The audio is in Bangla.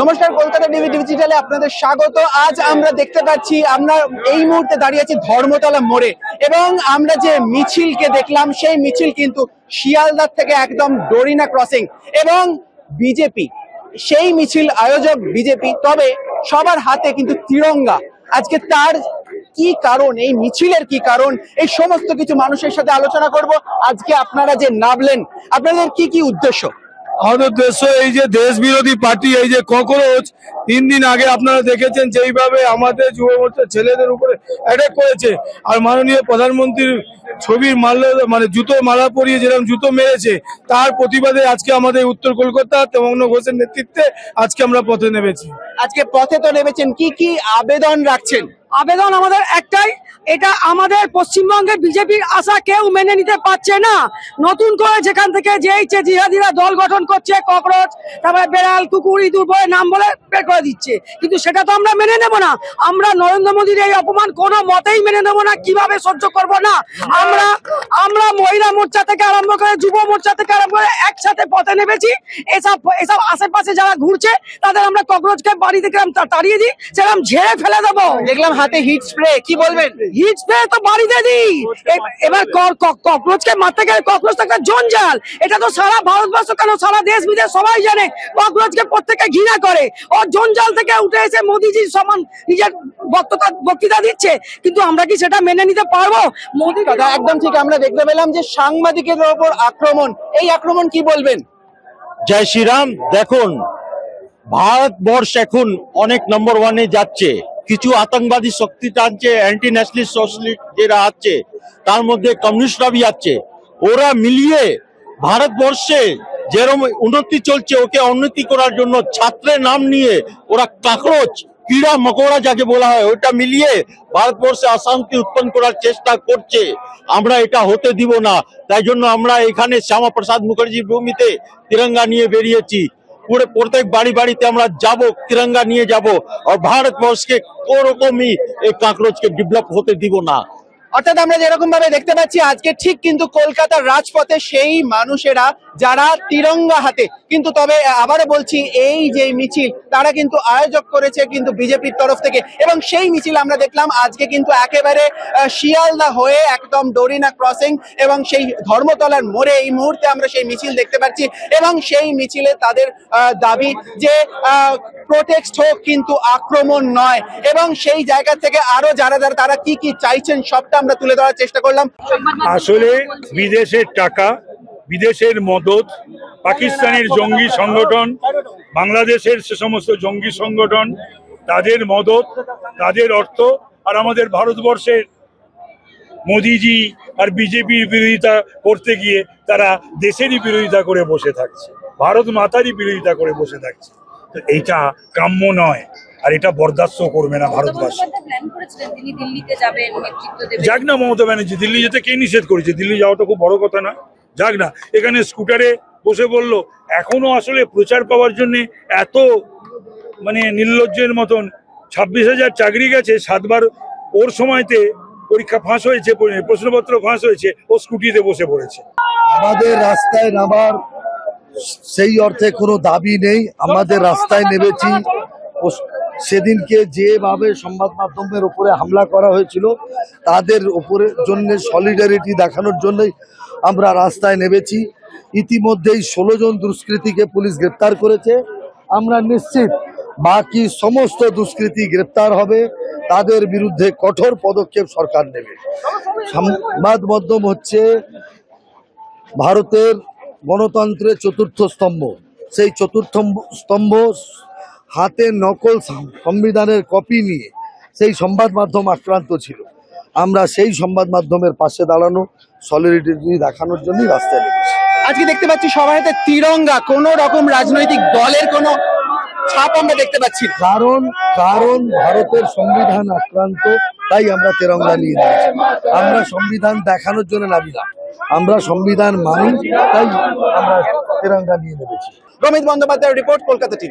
নমস্কার, কলকাতা টিভি ডিজিটালে আপনাদের স্বাগত। আজ আমরা দেখতে পাচ্ছি, আমরা এই মুহূর্তে দাঁড়িয়ে আছি ধর্মতলা মোড়ে এবং আমরা যে মিছিলকে দেখলাম সেই মিছিল কিন্তু শিয়ালদার থেকে একদম ডোরিনা ক্রসিং এবং বিজেপি, সেই মিছিল আয়োজক বিজেপি, তবে সবার হাতে কিন্তু তিরঙ্গা। আজকে তার কি কারণ, এই মিছিলের কি কারণ, এই সমস্ত কিছু মানুষের সাথে আলোচনা করব। আজকে আপনারা যে নামলেন, আপনাদের কি কি উদ্দেশ্য? আমাদের দেশ এই যে দেশ বিরোধী পার্টি, এই যে ককরোচ 3 দিন আগে আপনারা দেখেছেন যেইভাবে আমাদের যুব মোর্চার ছেলেদের উপরে অ্যাটাক করেছে, আর মাননীয় প্রধানমন্ত্রীর ছবির মানে জুতো মালা পরিয়ে যেরকম জুতো মেরেছে, তার প্রতিবাদে আজকে আমাদের উত্তর কলকাতা তেমন ঘোষের নেতৃত্বে আজকে আমরা পথে নেমেছি। আজকে পথে তো নেমেছেন, কি কি আবেদন রাখছেন? আবেদন আমাদের একটাই, এটা আমাদের পশ্চিমবঙ্গে বিজেপির আশা কেউ মেনে নিতে পারছে না। নতুন করে যেখান থেকে যেইছে জিহাদিরা দল গঠন করছে, ককরোচ, তারপরে বেড়াল, কুকুর, ইঁদুর বলে নাম বলে বের করে দিচ্ছে, কিন্তু সেটা তো আমরা মেনে নেব না। আমরা নরেন্দ্র মোদীর এই অপমান কোনো মতেই মেনে নেব না, কিভাবে সহ্য করব না। আমরা মহিলা মোর্চা থেকে আরম্ভ করে যুব মোর্চা থেকে আরম্ভ করে একসাথে পথে নেমেছি। এসব আশেপাশে যারা ঘুরছে তাদের আমরা ককরোচকে বাড়ি থেকে তাড়িয়ে দিই, সেরকম ঝেড়ে ফেলে দেবো। দেখলাম হাতে হিট স্প্রে, কি বলবেন? হিট স্প্রে তো বাড়িতে দিই। এবার ককরোচকে মারতে গেলে ককরোচ একটা জঞ্জাল, এটা তো সারা ভারতবর্ষ কেন সারা দেশ বিদেশ সবাই জানে। ককরোচকে প্রত্যেকে ঘৃণা করে, ও জঞ্জাল থেকে উঠে এসে মোদিজির সমান নিজের বক্তৃতা দিচ্ছে, কিন্তু আমরা কি সেটা মেনে নিতে পারবো? মোদি কথা একদম ঠিক। আমরা দেখতে পেলাম যে সাংবাদিকের ওপর আক্রমণ, এই আক্রমণ কি বলবেন? জয় শ্রীরাম। দেখুন, ভারতবর্ষ এখন অনেক নম্বর 1-এ যাচ্ছে। কিছু আতঙ্কবাদী শক্তি টানছে, অ্যান্টি ন্যাশনালিস্ট সোশ্যালিস্ট যেটা আছে, তার মধ্যে কমিউনিস্টরা भी আছে। ওরা মিলিয়ে ভারতবর্ষে যেরকম উন্নতি চলছে, ওকে উন্নতি করার জন্য ছাত্রের নাম নিয়ে ওরা কাকরোচ, কিড়া মকোড়া যাকে বলা হয়, ওটা মিলিয়ে ভারতবর্ষে অশান্তি উৎপন্ন করার চেষ্টা করছে। আমরা এটা হতে দিব না। তাই জন্য আমরা এখানে শ্যামা প্রসাদ মুখার্জির ভূমিতে তিরঙ্গা নিয়ে বেরিয়েছি। পুরো প্রত্যেক বাড়ি বাড়িতে আমরা যাব, তিরঙ্গা নিয়ে যাব, আর ভারতবর্ষকে কোনোরকমই এই কাকরোচকে ডেভেলপ হতে দিব না। অর্থাৎ আমরা যেরকম ভাবে দেখতে পাচ্ছি আজকে ঠিক কিন্তু কলকাতার রাজপথে সেই মানুষেরা যারা তিরঙ্গা হাতে, কিন্তু তবে আবারও বলছি, এই যে মিছিল তারা কিন্তু আয়োজক করেছে কিন্তু বিজেপির তরফ থেকে, এবং সেই মিছিল আমরা দেখলাম আজকে কিন্তু একেবারে শিয়ালদা হয়ে একদম ডোরিনা ক্রসিং এবং সেই ধর্মতলার মোড়ে এই মুহূর্তে আমরা সেই মিছিল দেখতে পাচ্ছি। এবং সেই মিছিলে তাদের দাবি যে প্রোটেক্ট হোক, কিন্তু আক্রমণ নয়। এবং সেই জায়গা থেকে আরো যারা তারা কি কি চাইছেন সবটা আমরা তুলে ধরার চেষ্টা করলাম। আসলে বিদেশের টাকা, বিদেশের মদত, পাকিস্তানের জঙ্গি সংগঠন, বাংলাদেশের সে সমস্ত জঙ্গি সংগঠন, তাদের মদত, তাদের অর্থ, আর আমাদের ভারতবর্ষের মোদিজি আর বিজেপির বিরোধিতা করতে গিয়ে তারা দেশেরই বিরোধিতা করে বসে থাকছে, ভারত মাতারই বিরোধিতা করে বসে থাকছে। তো এইটা কাম্য নয়, আর এটা বরদাস্ত করবে না ভারতবাসী। যাক না মমতা ব্যানার্জি, দিল্লি যেতে কে নিষেধ করেছে? দিল্লি যাওয়াটা খুব বড় কথা না, যাক না। এখানে স্কুটারে বসে বললো, এখনো আসলে প্রচার পাওয়ার জন্য এত মানে নির্লজ্জের মতন 26,000 চাকরি গেছে, 7বার ওর সময়তে পরীক্ষা ফাঁস হয়েছে, প্রশ্নপত্র ফাঁস হয়েছে, ও স্কুটিতে বসে পড়েছে। আমাদের রাস্তায় নামার সেই অর্থে কোনো দাবি নেই, আমাদের রাস্তায় নেমেছি। সেদিনকে যেভাবে সংবাদ মাধ্যমের উপরে হামলা করা হয়েছিল, তাদের উপরে জন্য সলিডারিটি দেখানোর জন্যই আমরা রাস্তায় নেমেছি। ইতিমধ্যেই 16 জন দুষ্কৃতীকে পুলিশ গ্রেপ্তার করেছে। আমরা নিশ্চিত বাকি সমস্ত দুষ্কৃতী গ্রেপ্তার হবে, তাদের বিরুদ্ধে কঠোর পদক্ষেপ সরকার নেবে। সংবাদ মাধ্যম হচ্ছে ভারতের গণতন্ত্রের চতুর্থ স্তম্ভ। সেই চতুর্থ স্তম্ভ হাতে নকল সংবিধানের কপি নিয়ে সেই সংবাদ মাধ্যম আক্রান্ত ছিল। আমরা সেই সংবাদ মাধ্যমের পাশে দাঁড়ানো, সলিডারিটি দেখানোর জন্যই রাস্তায় নেমেছি। আজকে দেখতে পাচ্ছি সবার হাতে তিরঙ্গা, কোন রকম রাজনৈতিক দলের কোনো ছাপ আমরা দেখতে পাচ্ছি। কারণ ভারতের সংবিধান আক্রান্ত, তাই আমরা তিরঙ্গা নিয়ে নিয়েছি। আমরা সংবিধান দেখানোর জন্য নামি না, আমরা সংবিধান মানি, তাই আমরা তিরঙ্গা নিয়ে নেমেছি। রমিত বন্দ্যোপাধ্যায়ের রিপোর্ট, কলকাতা টিভি।